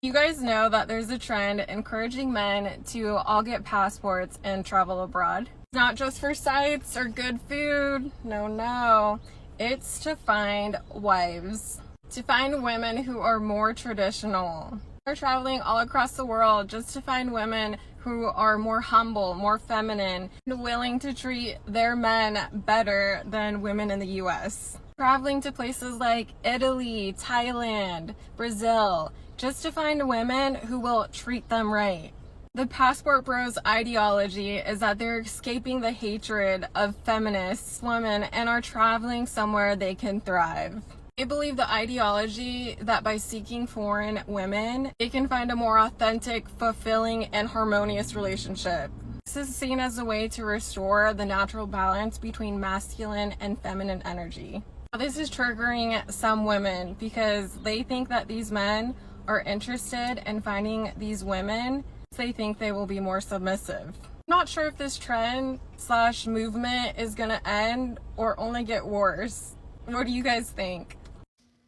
You guys know that there's a trend encouraging men to all get passports and travel abroad. It's not just for sights or good food. No. It's to find wives, to find women who are more traditional. They're traveling all across the world just to find women who are more humble, more feminine, and willing to treat their men better than women in the US. Traveling to places like Italy, Thailand, Brazil, just to find women who will treat them right. The passport bros ideology is that they're escaping the hatred of feminists, women, and are traveling somewhere they can thrive. They believe the ideology that by seeking foreign women, they can find a more authentic, fulfilling, and harmonious relationship. This is seen as a way to restore the natural balance between masculine and feminine energy. This is triggering some women because they think that these men are interested in finding these women. They think they will be more submissive. I'm not sure if this trend / movement is gonna end or only get worse. What do you guys think?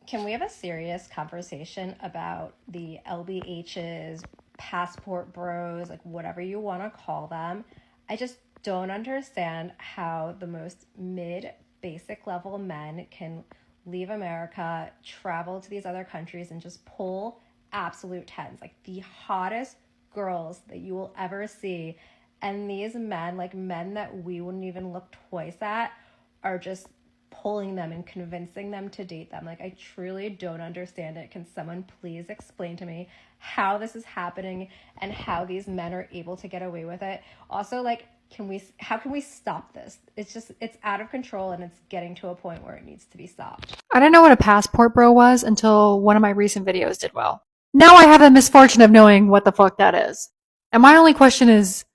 Can we have a serious conversation about the LBHs, passport bros, like whatever you want to call them? I just don't understand how the most basic level men can leave America, travel to these other countries, and just pull absolute tens, like the hottest girls that you will ever see. And these men, like men that we wouldn't even look twice at, are just pulling them and convincing them to date them. Like, I truly don't understand it. Can someone please explain to me how this is happening and how these men are able to get away with it? Also, like, how can we stop this? It's out of control, and it's getting to a point where it needs to be stopped. I didn't know what a passport bro was until one of my recent videos did well. Now I have the misfortune of knowing what the fuck that is. And my only question is,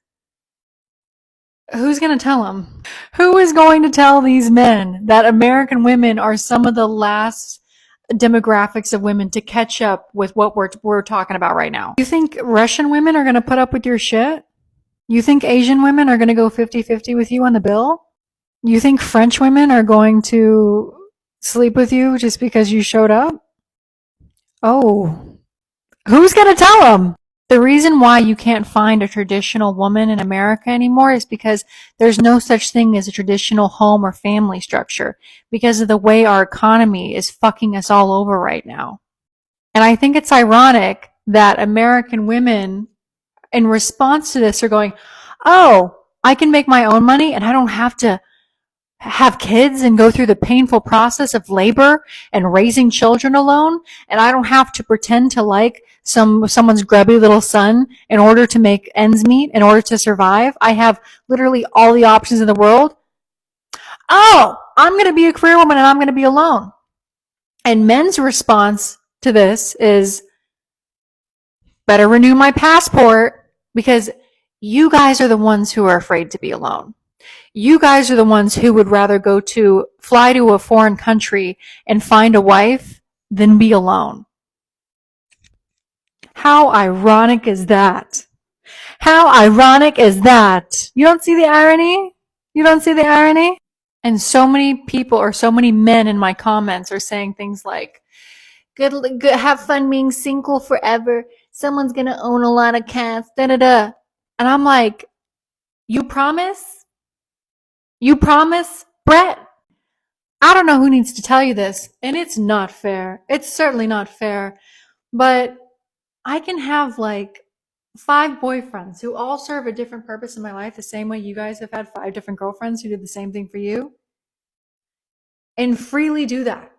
who's going to tell them? Who is going to tell these men that American women are some of the last demographics of women to catch up with what we're talking about right now? You think Russian women are going to put up with your shit? You think Asian women are going to go 50-50 with you on the bill? You think French women are going to sleep with you just because you showed up? Oh, who's going to tell them? The reason why you can't find a traditional woman in America anymore is because there's no such thing as a traditional home or family structure because of the way our economy is fucking us all over right now. And I think it's ironic that American women, in response to this, are going, oh, I can make my own money and I don't have to have kids and go through the painful process of labor and raising children alone, and I don't have to pretend to like someone's grubby little son in order to make ends meet, in order to survive. I have literally all the options in the world. Oh, I'm going to be a career woman and I'm going to be alone. And men's response to this is, better renew my passport, because you guys are the ones who are afraid to be alone. You guys are the ones who would rather fly to a foreign country and find a wife than be alone. How ironic is that? How ironic is that? You don't see the irony? You don't see the irony? And so many people, or so many men in my comments, are saying things like, good, have fun being single forever. Someone's gonna own a lot of cats, da-da-da. And I'm like, you promise? You promise, Brett? I don't know who needs to tell you this, and it's not fair. It's certainly not fair. But I can have like 5 boyfriends who all serve a different purpose in my life, the same way you guys have had 5 different girlfriends who did the same thing for you, and freely do that.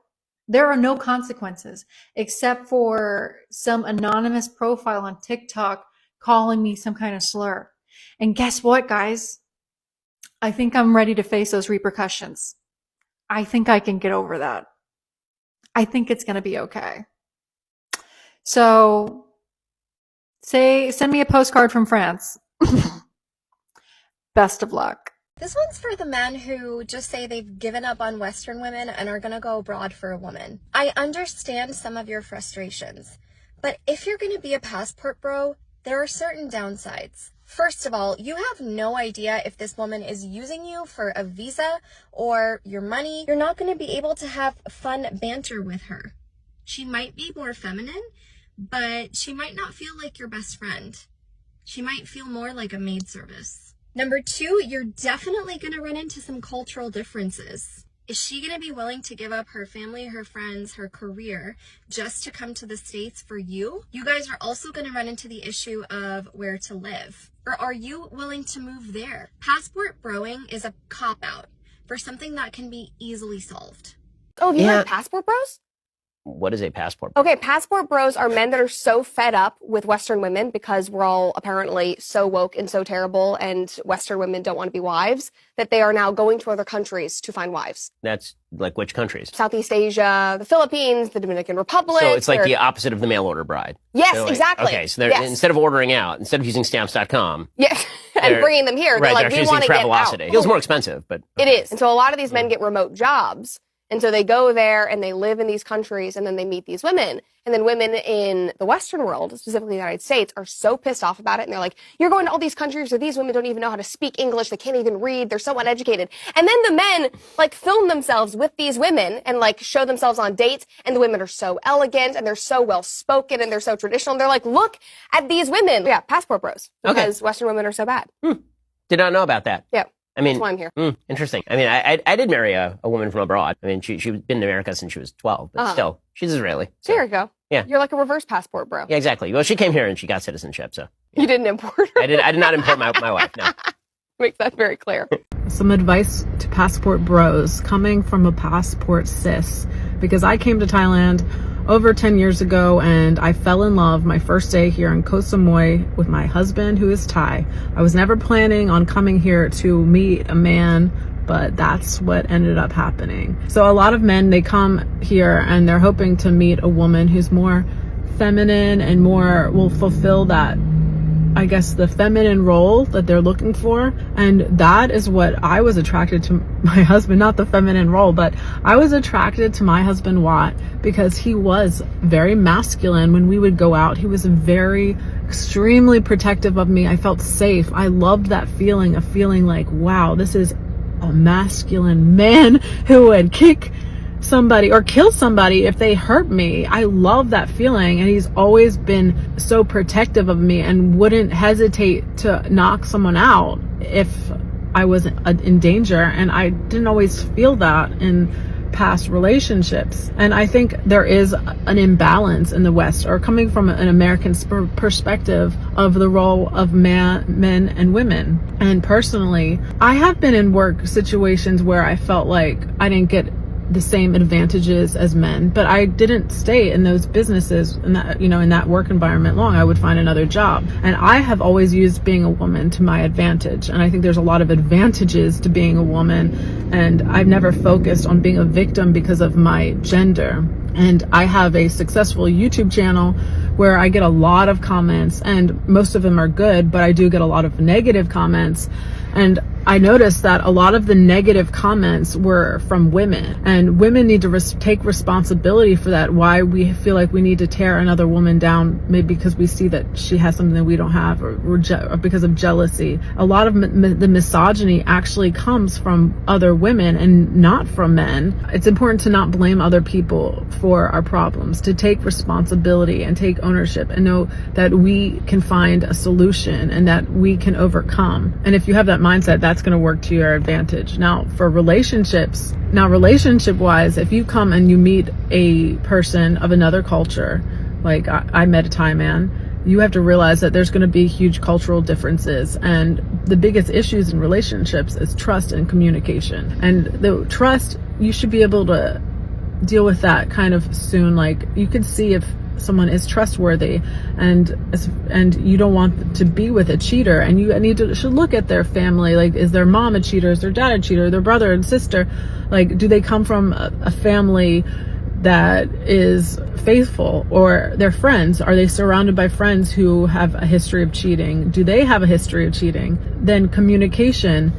There are no consequences except for some anonymous profile on TikTok calling me some kind of slur. And guess what, guys? I think I'm ready to face those repercussions. I think I can get over that. I think it's going to be okay. So, send me a postcard from France. Best of luck. This one's for the men who just say they've given up on Western women and are gonna go abroad for a woman. I understand some of your frustrations, but if you're gonna be a passport bro, there are certain downsides. First of all, you have no idea if this woman is using you for a visa or your money. You're not going to be able to have fun banter with her. She might be more feminine, but she might not feel like your best friend. She might feel more like a maid service. Number 2, you're definitely going to run into some cultural differences. Is she going to be willing to give up her family, her friends, her career just to come to the States for you? You guys are also going to run into the issue of where to live. Or are you willing to move there? Passport broing is a cop-out for something that can be easily solved. Oh, have you heard of passport bros? What is a passport? Okay, passport bros are men that are so fed up with Western women because we're all apparently so woke and so terrible and Western women don't want to be wives that they are now going to other countries to find wives. That's like which countries? Southeast Asia, the Philippines, the Dominican Republic. So it's like the opposite of the mail order bride. Yes, like, exactly. Okay, so they're instead of ordering out, instead of using stamps.com. Yes, and bringing them here, they're like, we want to get out. It feels more expensive, but... It is. And so a lot of these men get remote jobs. And so they go there and they live in these countries and then they meet these women. And then women in the Western world, specifically the United States, are so pissed off about it. And they're like, you're going to all these countries where these women don't even know how to speak English. They can't even read. They're so uneducated. And then the men like film themselves with these women and like show themselves on dates. And the women are so elegant and they're so well spoken and they're so traditional. And they're like, look at these women. Yeah, passport bros. Because Western women are so bad. Did not know about that. Yeah. I mean, that's why I'm here. Interesting. I mean, I did marry a woman from abroad. I mean, she'd been in America since she was 12, but still, she's Israeli. So there you go. Yeah. You're like a reverse passport, bro. Yeah, exactly. Well, she came here and she got citizenship, so. Yeah. You didn't import her? I did not import my wife, no. Makes that very clear. Some advice to passport bros coming from a passport cis, because I came to Thailand over 10 years ago and I fell in love my first day here in Koh Samui with my husband, who is Thai. I was never planning on coming here to meet a man, but that's what ended up happening. So a lot of men, they come here and they're hoping to meet a woman who's more feminine and more will fulfill that, I guess, the feminine role that they're looking for. And that is what I was attracted to my husband, not the feminine role, but I was attracted to my husband, Watt, because he was very masculine. When we would go out, he was very extremely protective of me. I felt safe. I loved that feeling of feeling like, wow, this is a masculine man who would kick somebody or kill somebody if they hurt me. I love that feeling, and he's always been so protective of me and wouldn't hesitate to knock someone out if I was in danger, and I didn't always feel that in past relationships. And I think there is an imbalance in the West, or coming from an American perspective, of the role of men and women. And personally, I have been in work situations where I felt like I didn't get the same advantages as men, but I didn't stay in those businesses in that, in that work environment long. I would find another job. And I have always used being a woman to my advantage. And I think there's a lot of advantages to being a woman. And I've never focused on being a victim because of my gender. And I have a successful YouTube channel where I get a lot of comments, and most of them are good, but I do get a lot of negative comments. And I noticed that a lot of the negative comments were from women, and women need to take responsibility for that. Why we feel like we need to tear another woman down, maybe because we see that she has something that we don't have, or because of jealousy. A lot of the misogyny actually comes from other women and not from men. It's important to not blame other people for our problems, to take responsibility and take ownership and know that we can find a solution and that we can overcome. And if you have that mindset, that's going to work to your advantage. Now, for relationships, relationship wise, if you come and you meet a person of another culture, like I met a Thai man, you have to realize that there's going to be huge cultural differences. And the biggest issues in relationships is trust and communication. And the trust, you should be able to deal with that kind of soon. Like, you can see if someone is trustworthy, and you don't want to be with a cheater, and you should look at their family. Like, is their mom a cheater? Is their dad a cheater? Their brother and sister? Like, do they come from a family that is faithful? Or their friends, are they surrounded by friends who have a history of cheating? Do they have a history of cheating? Then communication,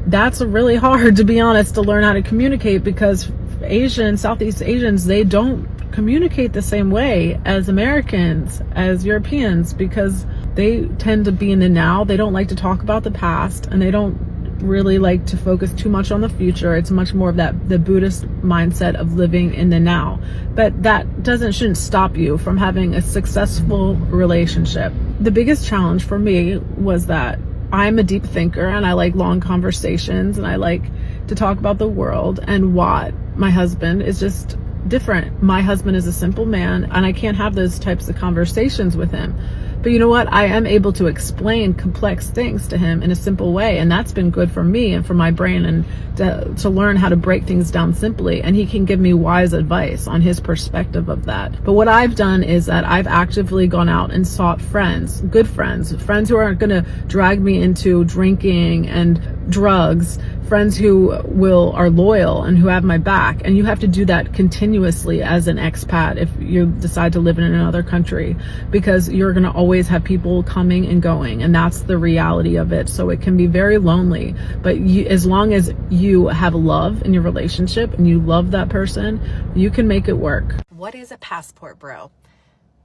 that's really hard, to be honest, to learn how to communicate, because Southeast Asians, they don't communicate the same way as Americans, as Europeans, because they tend to be in the now. They don't like to talk about the past, and they don't really like to focus too much on the future. It's much more of the Buddhist mindset of living in the now. But that shouldn't stop you from having a successful relationship. The biggest challenge for me was that I'm a deep thinker and I like long conversations and I like to talk about the world, and Watt, my husband, is just different. My husband is a simple man and I can't have those types of conversations with him. But you know what? I am able to explain complex things to him in a simple way. And that's been good for me and for my brain, and to learn how to break things down simply. And he can give me wise advice on his perspective of that. But what I've done is that I've actively gone out and sought friends, good friends who aren't going to drag me into drinking and drugs, friends who are loyal and who have my back. And you have to do that continuously as an expat if you decide to live in another country, because you're going to always have people coming and going, and that's the reality of it. So it can be very lonely, but as long as you have love in your relationship and you love that person, you can make it work. What is a passport bro?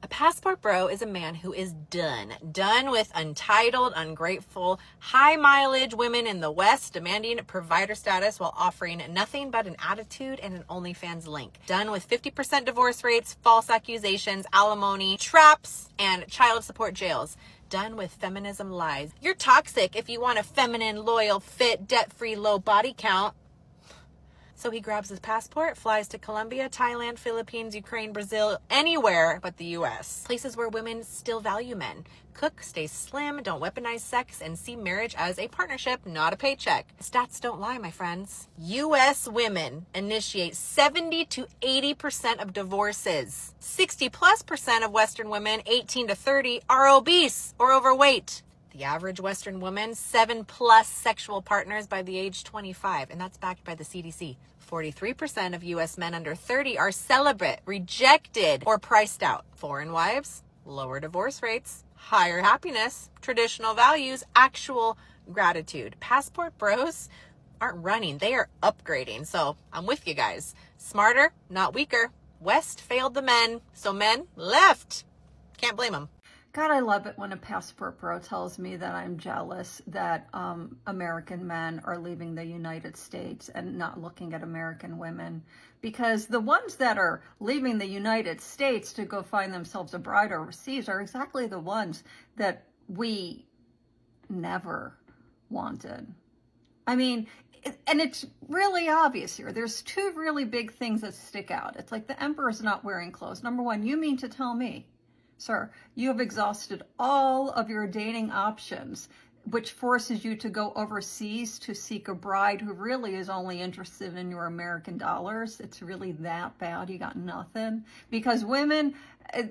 A passport bro is a man who is done with entitled, ungrateful, high mileage women in the West demanding provider status while offering nothing but an attitude and an OnlyFans link. Done with 50% divorce rates, false accusations, alimony, traps, and child support jails. Done with feminism lies. You're toxic if you want a feminine, loyal, fit, debt-free, low body count. So he grabs his passport, flies to Colombia, Thailand, Philippines, Ukraine, Brazil, anywhere but the US. Places where women still value men. Cook, stay slim, don't weaponize sex, and see marriage as a partnership, not a paycheck. Stats don't lie, my friends. US women initiate 70 to 80% of divorces. 60+% of Western women, 18 to 30, are obese or overweight. The average Western woman, 7+ sexual partners by the age 25, and that's backed by the CDC. 43% of U.S. men under 30 are celibate, rejected, or priced out. Foreign wives, lower divorce rates, higher happiness, traditional values, actual gratitude. Passport bros aren't running, they are upgrading. So I'm with you guys. Smarter, not weaker. West failed the men, so men left. Can't blame them. God, I love it when a passport bro tells me that I'm jealous that American men are leaving the United States and not looking at American women. Because the ones that are leaving the United States to go find themselves a bride overseas are exactly the ones that we never wanted. I mean, and it's really obvious here. There's two really big things that stick out. It's like the emperor's not wearing clothes. Number one, you mean to tell me, sir, you have exhausted all of your dating options, which forces you to go overseas to seek a bride who really is only interested in your American dollars. It's really that bad. You got nothing. Because women,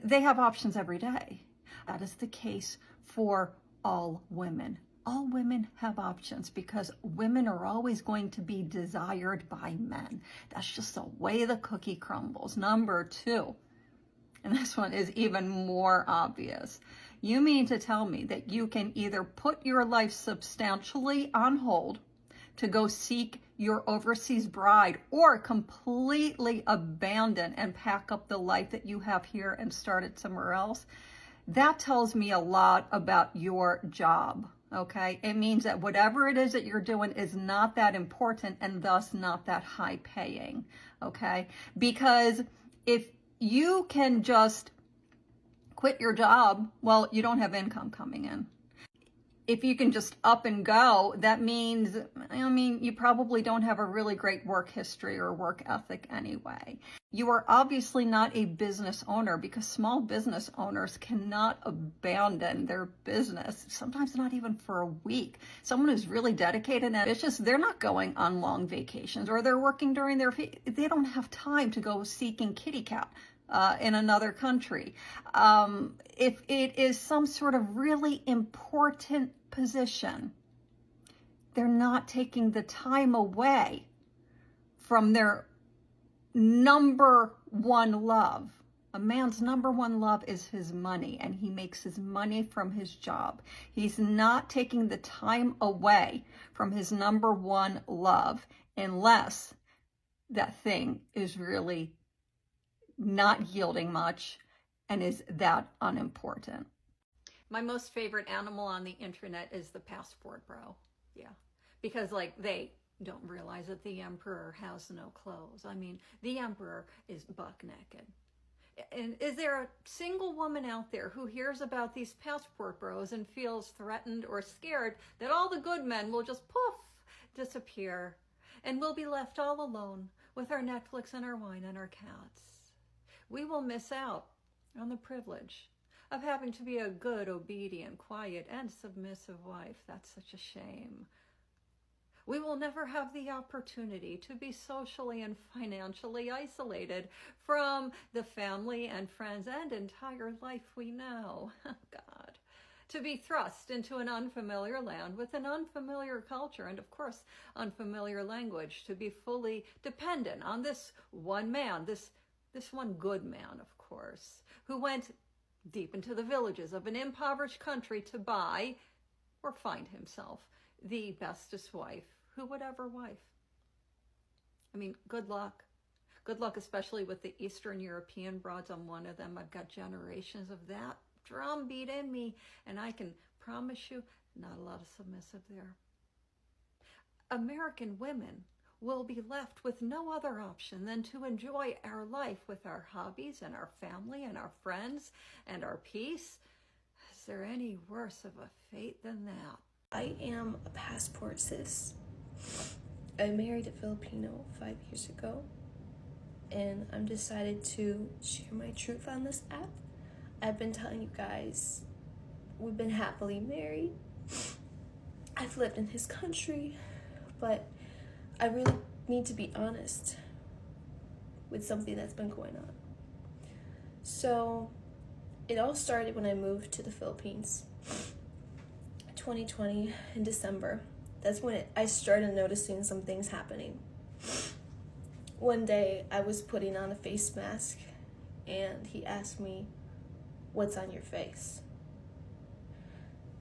they have options every day. That is the case for all women. All women have options because women are always going to be desired by men. That's just the way the cookie crumbles. Number two, and this one is even more obvious. You mean to tell me that you can either put your life substantially on hold to go seek your overseas bride, or completely abandon and pack up the life that you have here and start it somewhere else? That tells me a lot about your job, okay? It means that whatever it is that you're doing is not that important and thus not that high paying, okay? Because if you can just quit your job, well, you don't have income coming in. If you can just up and go, that means, you probably don't have a really great work history or work ethic anyway. You are obviously not a business owner, because small business owners cannot abandon their business, sometimes not even for a week. Someone who's really dedicated, and it's just, they're not going on long vacations, or they're working during they don't have time to go seeking kitty cat in another country. If it is some sort of really important position, they're not taking the time away from their number one love. A man's number one love is his money, and he makes his money from his job. He's not taking the time away from his number one love unless that thing is really not yielding much and is that unimportant. My most favorite animal on the internet is the passport bro. Yeah, because like they don't realize that the emperor has no clothes. I mean, the emperor is buck naked. And is there a single woman out there who hears about these passport bros and feels threatened or scared that all the good men will just poof, disappear, and we'll be left all alone with our Netflix and our wine and our cats? We will miss out on the privilege of having to be a good, obedient, quiet, and submissive wife. That's such a shame. We will never have the opportunity to be socially and financially isolated from the family and friends and entire life we know. God. To be thrust into an unfamiliar land with an unfamiliar culture and, of course, unfamiliar language. To be fully dependent on this one man, this one good man, of course, who went deep into the villages of an impoverished country to buy or find himself the bestest wife who would ever wife. I mean, good luck. Good luck, especially with the Eastern European broads. I'm one of them. I've got generations of that drumbeat in me, and I can promise you, not a lot of submissive there. American women will be left with no other option than to enjoy our life with our hobbies and our family and our friends and our peace. Is there any worse of a fate than that? I am a passport cis. I married a Filipino 5 years ago, and I'm decided to share my truth on this app. I've been telling you guys, we've been happily married. I've lived in his country, but I really need to be honest with something that's been going on. So it all started when I moved to the Philippines, 2020 in December. That's when I started noticing some things happening. One day I was putting on a face mask and he asked me, "What's on your face?"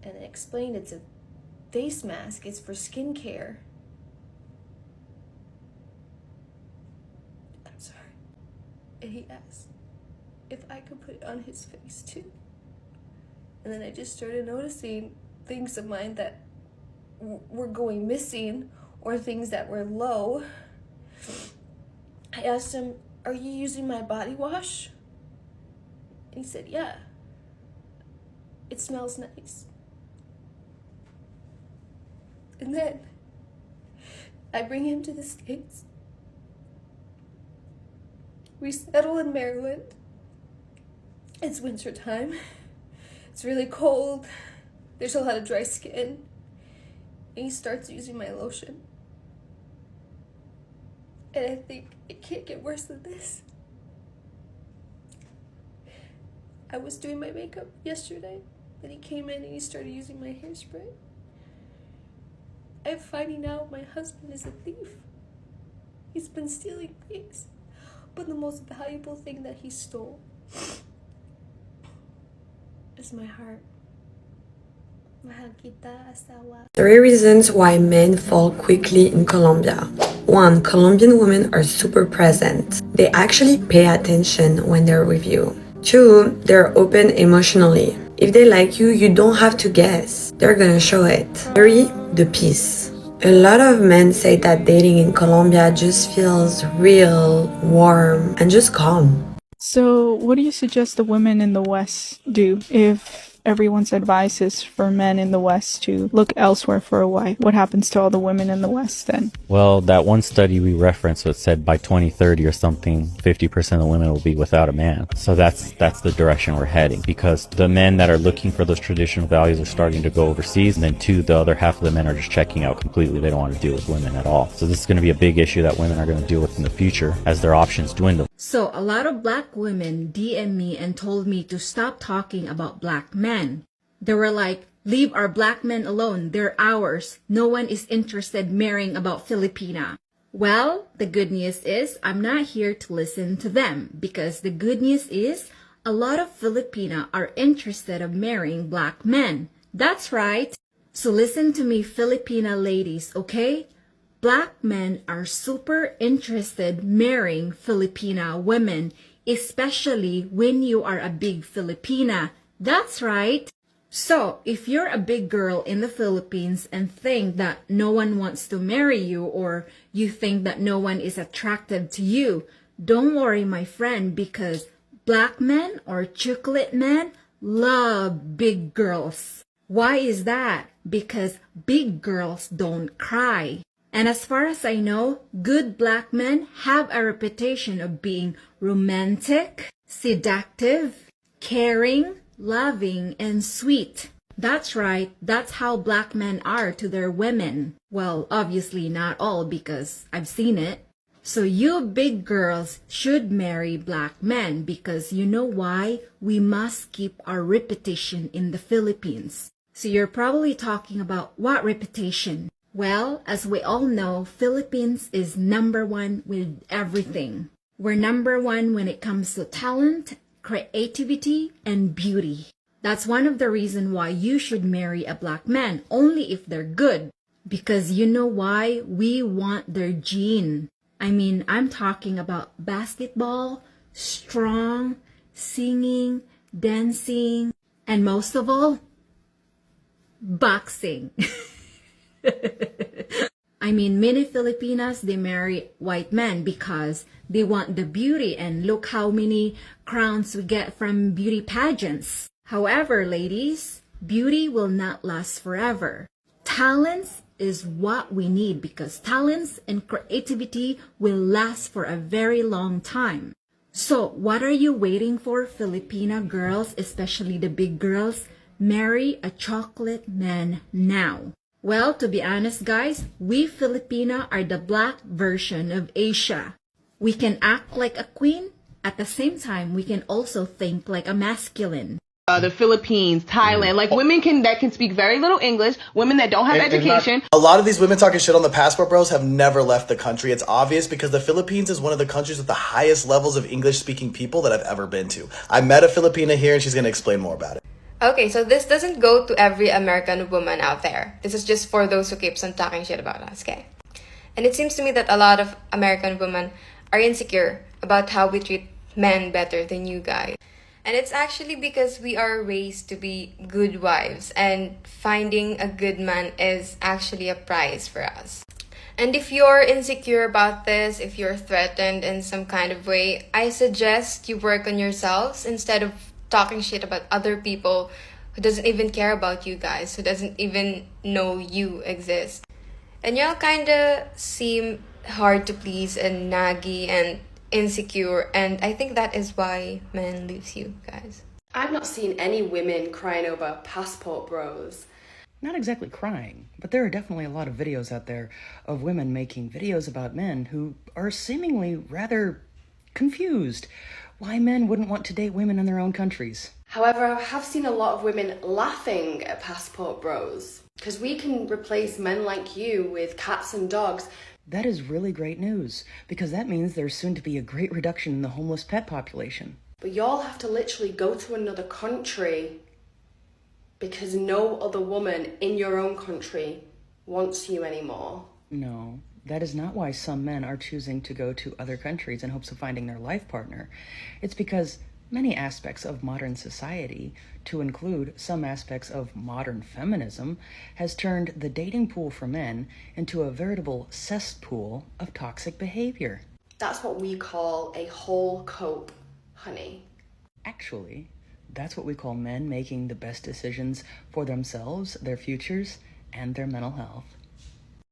And I explained it's a face mask, it's for skincare. I'm sorry. And he asked if I could put it on his face too. And then I just started noticing things of mine that were going missing or things that were low. I asked him, "Are you using my body wash?" And he said, "Yeah. It smells nice." And then I bring him to the States. We settle in Maryland. It's winter time. It's really cold. There's a lot of dry skin. And he starts using my lotion. And I think it can't get worse than this. I was doing my makeup yesterday, and he came in and he started using my hairspray. I'm finding out my husband is a thief. He's been stealing things. But the most valuable thing that he stole is my heart. 3 reasons why men fall quickly in Colombia. 1. Colombian women are super present. They actually pay attention when they're with you. 2. They're open emotionally. If they like you, you don't have to guess. They're gonna show it. 3. The peace. A lot of men say that dating in Colombia just feels real, warm, and just calm. So, what do you suggest the women in the West do if everyone's advice is for men in the West to look elsewhere for a wife? What happens to all the women in the West then? Well, that one study we referenced that said by 2030 or something, 50% of women will be without a man. So that's the direction we're heading, because the men that are looking for those traditional values are starting to go overseas, and then 2, the other half of the men are just checking out completely. They don't want to deal with women at all. So this is going to be a big issue that women are going to deal with in the future as their options dwindle. So a lot of black women DM me and told me to stop talking about black men. They were like, "Leave our black men alone, they're ours. No one is interested marrying about Filipina." Well, the good news is I'm not here to listen to them, because the good news is a lot of Filipina are interested of marrying black men. That's right. So listen to me, Filipina ladies, okay? Black men are super interested marrying Filipina women, especially when you are a big Filipina. That's right. So, if you're a big girl in the Philippines and think that no one wants to marry you, or you think that no one is attracted to you, don't worry, my friend, because black men or chocolate men love big girls. Why is that? Because big girls don't cry. And as far as I know, good black men have a reputation of being romantic, seductive, caring, loving, and sweet. That's right, that's how black men are to their women. Well, obviously not all, because I've seen it. So you big girls should marry black men, because you know why? We must keep our reputation in the Philippines. So you're probably talking about what reputation? Well, as we all know, Philippines is number one with everything. We're number one when it comes to talent, creativity, and beauty. That's one of the reasons why you should marry a black man, only if they're good. Because you know why? We want their gene. I mean, I'm talking about basketball, strong, singing, dancing, and most of all, boxing. I mean, many Filipinas, they marry white men because they want the beauty, and look how many crowns we get from beauty pageants. However, ladies, beauty will not last forever. Talents is what we need, because talents and creativity will last for a very long time. So, what are you waiting for, Filipina girls, especially the big girls? Marry a chocolate man now. Well, to be honest, guys, we Filipina are the black version of Asia. We can act like a queen, at the same time, we can also think like a masculine. The Philippines, Thailand, like women that can speak very little English, women that don't have education. A lot of these women talking shit on the passport bros have never left the country. It's obvious, because the Philippines is one of the countries with the highest levels of English speaking people that I've ever been to. I met a Filipina here and she's going to explain more about it. Okay, so this doesn't go to every American woman out there. This is just for those who keeps on talking shit about us, okay? And it seems to me that a lot of American women are insecure about how we treat men better than you guys. And it's actually because we are raised to be good wives, and finding a good man is actually a prize for us. And if you're insecure about this, if you're threatened in some kind of way, I suggest you work on yourselves instead of talking shit about other people who doesn't even care about you guys, who doesn't even know you exist. And y'all kinda seem hard to please and naggy and insecure, and I think that is why men leaves you guys. I've not seen any women crying over passport bros. Not exactly crying, but there are definitely a lot of videos out there of women making videos about men who are seemingly rather confused why men wouldn't want to date women in their own countries. However, I have seen a lot of women laughing at passport bros, because we can replace men like you with cats and dogs. That is really great news, because that means there's soon to be a great reduction in the homeless pet population. But y'all have to literally go to another country because no other woman in your own country wants you anymore. No, that is not why some men are choosing to go to other countries in hopes of finding their life partner. It's because many aspects of modern society, to include some aspects of modern feminism, has turned the dating pool for men into a veritable cesspool of toxic behavior. That's what we call a whole cope, honey. Actually, that's what we call men making the best decisions for themselves, their futures, and their mental health.